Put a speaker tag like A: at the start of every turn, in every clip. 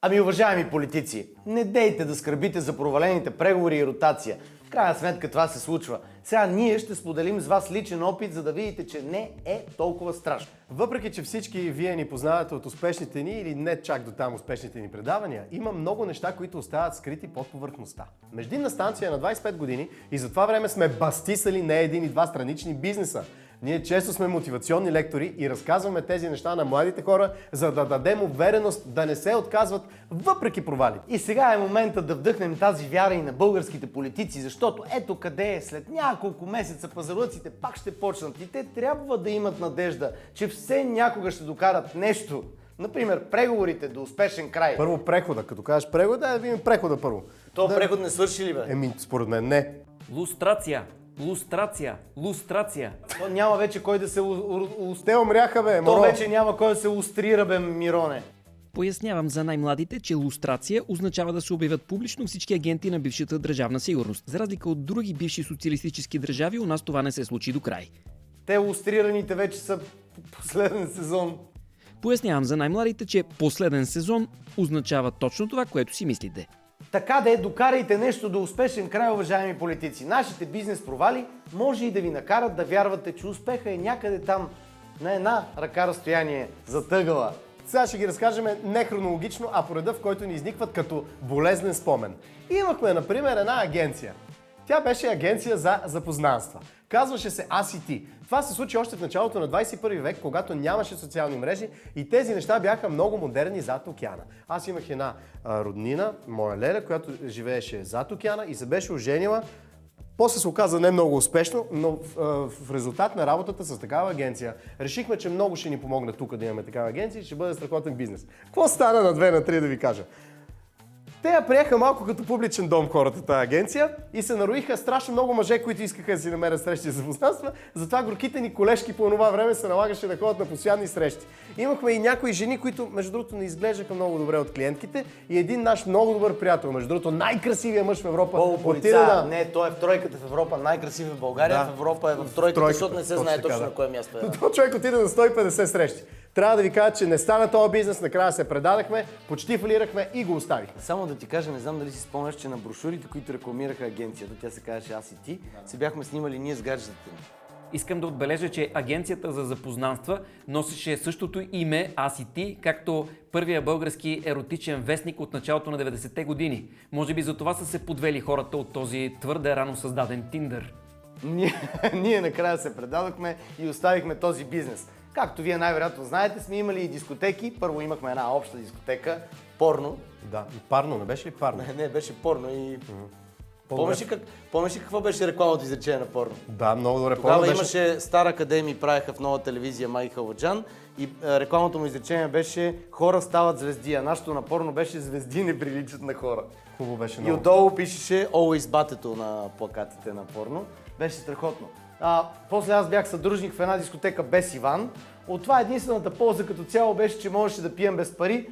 A: Ами, уважаеми политици, не дейте да скърбите за провалените преговори и ротация. В крайна сметка това се случва. Сега ние ще споделим с вас личен опит, за да видите, че не е толкова страшно.
B: Въпреки че всички вие ни познавате от успешните ни или не чак до там успешните ни предавания, има много неща, които остават скрити под повърхността. Междинна станция е на 25 години и за това време сме бастисали не един и два странични бизнеса. Ние често сме мотивационни лектори и разказваме тези неща на младите хора, за да дадем увереност да не се отказват въпреки провалите.
A: И сега е момента да вдъхнем тази вяра и на българските политици, защото ето къде е, след няколко месеца пазарлъците пак ще почнат и те трябва да имат надежда, че все някога ще докарат нещо. Например, преговорите до успешен край.
B: Първо прехода. Като кажеш прехода, да видим прехода първо.
A: Преход не свърши ли, бе?
B: Според мен не.
C: Лустрация. Лустрация. Лустрация.
A: То няма вече кой да се
B: Те умряха, бе,
A: То
B: Моро.
A: вече няма кой да се лустрира, бе, Мироне.
D: Пояснявам за най-младите, че лустрация означава да се обявят публично всички агенти на бившата държавна сигурност. За разлика от други бивши социалистически държави, у нас това не се случи до край.
A: Те лустрираните вече са последен сезон.
D: Пояснявам за най-младите, че последен сезон означава точно това, което си мислите.
A: Така да докарайте нещо до успешен край, уважаеми политици. Нашите бизнес провали може и да ви накарат да вярвате, че успеха е някъде там, на една ръка разстояние, затъгала.
B: Сега ще ги разкажем не хронологично, а по реда, в който ни изникват като болезнен спомен. Имахме, например, една агенция. Тя беше агенция за запознанства. Казваше се ACT. Това се случи още в началото на 21 век, когато нямаше социални мрежи и тези неща бяха много модерни зад океана. Аз имах една роднина, моя Леля, която живееше зад океана и се беше оженила. После се оказа не много успешно, но в резултат на работата с такава агенция решихме, че много ще ни помогне тук да имаме такава агенция и ще бъде страхотен бизнес. Какво стана на 2 на 3 да ви кажа? Те я приеха малко като публичен дом хората, тази агенция, и се нароиха страшно много мъже, които искаха да си намерят срещи за запознанства. Затова горките ни колежки по това време се налагаше да ходят на постоянни срещи. Имахме и някои жени, които, между другото, не изглеждаха много добре от клиентките, и един наш много добър приятел, между другото, най-красивия мъж в Европа.
A: Не, той е в тройката в Европа, най-красив в България, в Европа е в тройката, защото не се знае точно на кое място е.
B: Този човек отиде на 150 срещи. Трябва да ви кажа, че не стана този бизнес, накрая се предадахме, почти фалирахме и го оставихме.
A: Само да ти кажа, не знам дали си спомняш, че на брошурите, които рекламираха агенцията, тя се казваше ACT, се бяхме снимали ние с гаджетата ни.
C: Искам да отбележа, че агенцията за запознанства носеше същото име ACT, както първия български еротичен вестник от началото на 90-те години. Може би за това са се подвели хората от този твърде рано създаден Tinder.
A: Ние накрая се предадохме и оставихме този бизнес. Както вие най-вероятно знаете, сме имали и дискотеки. Първо имахме една обща дискотека, порно.
B: Да, и парно, не беше ли парно?
A: Не, беше порно и... Помниш ли какво беше рекламното изречение на порно?
B: Да, много добре.
A: Тогава имаше Стар Академия, правеха в Нова телевизия Майи Халваджан и рекламното му изречение беше "Хора стават звезди", а нашето на порно беше "Звезди не приличат на хора".
B: Хубаво беше
A: И
B: много.
A: отдолу пишеше "Always батето" на плакатите на порно. Беше страхотно. После аз бях съдружник в една дискотека без Иван. От това единствената полза като цяло беше, че можеше да пием без пари,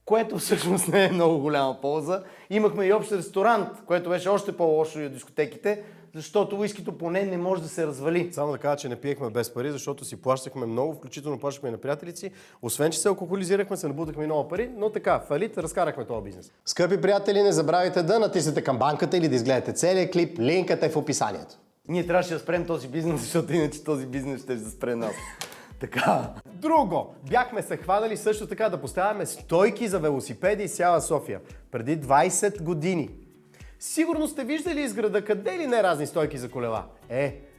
A: което всъщност не е много голяма полза. Имахме и общ ресторант, което беше още по-лошо и от дискотеките, защото уискито поне не може да се развали.
B: Само да кажа, че не пиехме без пари, защото си плащахме много, включително плащахме и на приятелите си. Освен, че се алкохолизирахме, се набудахме и много пари, но така, фалит, разкарахме този бизнес. Скъпи приятели, не забравяйте да натиснете камбанката или да изгледате целият клип, линкът е в описанието.
A: Ние трябваше да спрем този бизнес, защото иначе този бизнес ще спре нас. Така.
B: Друго, бяхме се хванали също така да поставяме стойки за велосипеди из цяла София. Преди 20 години. Сигурно сте виждали из града къде ли не разни стойки за колела.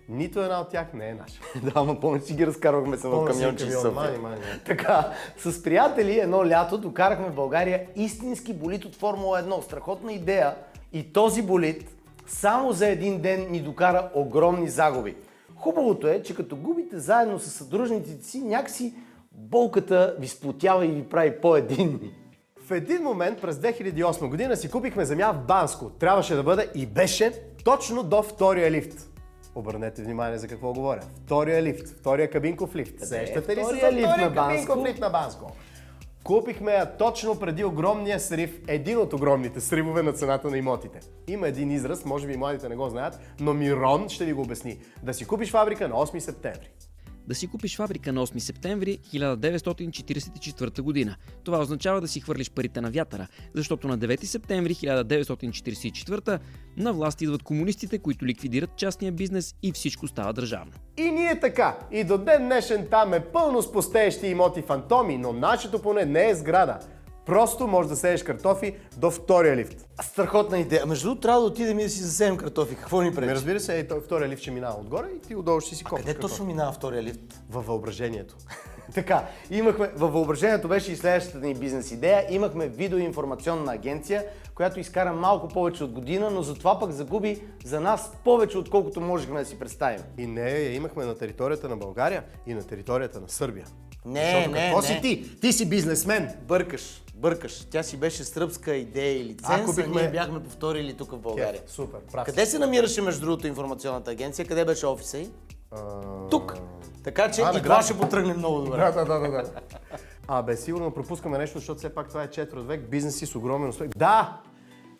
B: Нито една от тях не е наша.
A: Да, ама помня, че ги разкарвахме само камионче в София.
B: Мани.
A: Така, с приятели едно лято докарахме в България истински болид от Формула 1. Страхотна идея. И този болид само за един ден ни докара огромни загуби. Хубавото е, че като губите заедно с съдружниците си, някакси болката ви сплотява и ви прави по-единни.
B: В един момент през 2008 година си купихме земя в Банско. Трябваше да бъде и беше точно до втория лифт. Обърнете внимание за какво говоря. Втория лифт, втория кабинков лифт. Сещате ли се за втория кабинков лифт на Банско? Купихме я точно преди огромния срив, един от огромните сривове на цената на имотите. Има един израз, може би младите не го знаят, но Мирон ще ви го обясни. Да си купиш фабрика на 8 септември.
D: да си купиш фабрика на 8 септември 1944 година. Това означава да си хвърлиш парите на вятъра, защото на 9 септември 1944 на власт идват комунистите, които ликвидират частния бизнес и всичко става държавно.
B: И ние така. И до ден днешен там е пълно с пустеещи имоти фантоми, но нашето поне не е сграда. Просто може да сееш картофи до втория лифт.
A: Страхотна идея. Между другото, трябва да отидем и да си засеем картофи. Какво ни пречи?
B: Разбира се, втория лифт ще минава отгоре и ти отдолу ще си копаш.
A: Къде точно минава втория лифт?
B: Във въображението.
A: Така, във въображението беше и следващата ни бизнес идея. Имахме видеоинформационна агенция, която изкара малко повече от година, но затова пък загуби за нас повече, отколкото можехме да си представим.
B: И нея я имахме на територията на България и на територията на Сърбия.
A: Не.
B: си ти? Ти си бизнесмен.
A: Бъркаш. Тя си беше сръбска идея и лиценз, ние бяхме повторили тук в България.
B: Супер, прав.
A: Къде се намираше между другото информационната агенция? Къде беше офиса й? Тук. Така че и това ще потръгне много добре.
B: Да. Сигурно пропускаме нещо, защото все пак това е 4 век, бизнеси с огромен успех. Да!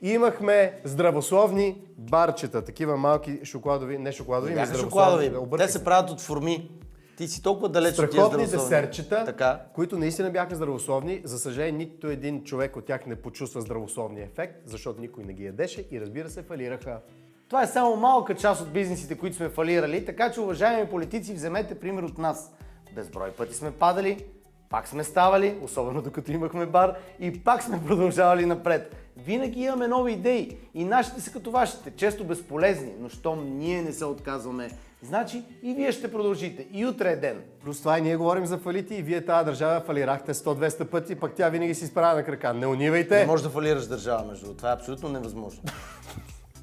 B: Имахме здравословни барчета, такива малки шоколадови, не шоколадови,
A: Бяха шоколадови. Те се правят от форми. Ти си толкова далеч от тия
B: страхотни
A: здравословни.
B: десертчета, които наистина бяха здравословни. За съжаление, нито един човек от тях не почувства здравословния ефект, защото никой не ги ядеше и разбира се, фалираха.
A: Това е само малка част от бизнесите, които сме фалирали, така че, уважаеми политици, вземете пример от нас. Безброй пъти сме падали, пак сме ставали, особено докато имахме бар, и пак сме продължавали напред. Винаги имаме нови идеи и нашите са като вашите, често безполезни, но щом ние не се отказваме, значи и вие ще продължите. И утре е ден.
B: Плюс това и ние говорим за фалити и вие тази държава фалирахте 100-200 пъти, пък тя винаги си изправя на крака. Не унивайте!
A: Не можеш да фалираш държава, между другото. Това е абсолютно невъзможно.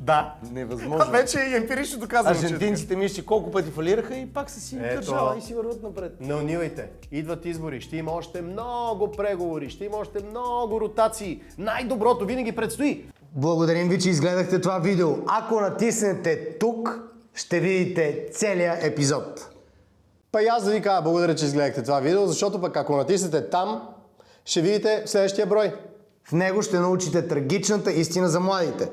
B: Да.
A: Невъзможно.
B: Вече и емпирично доказано,
A: Аржентинците мисля, колко пъти фалираха и пак са си държава и си върват напред.
B: Не унивайте. Идват избори, ще има още много преговори, ще има още много ротации. Най-доброто винаги предстои.
A: Благодарим ви, че изгледахте това видео. Ако натиснете тук, ще видите целия епизод.
B: Па и аз да ви кажа благодаря, че изгледахте това видео, защото пък ако натиснете там, ще видите следващия брой.
A: В него ще научите трагичната истина за младите.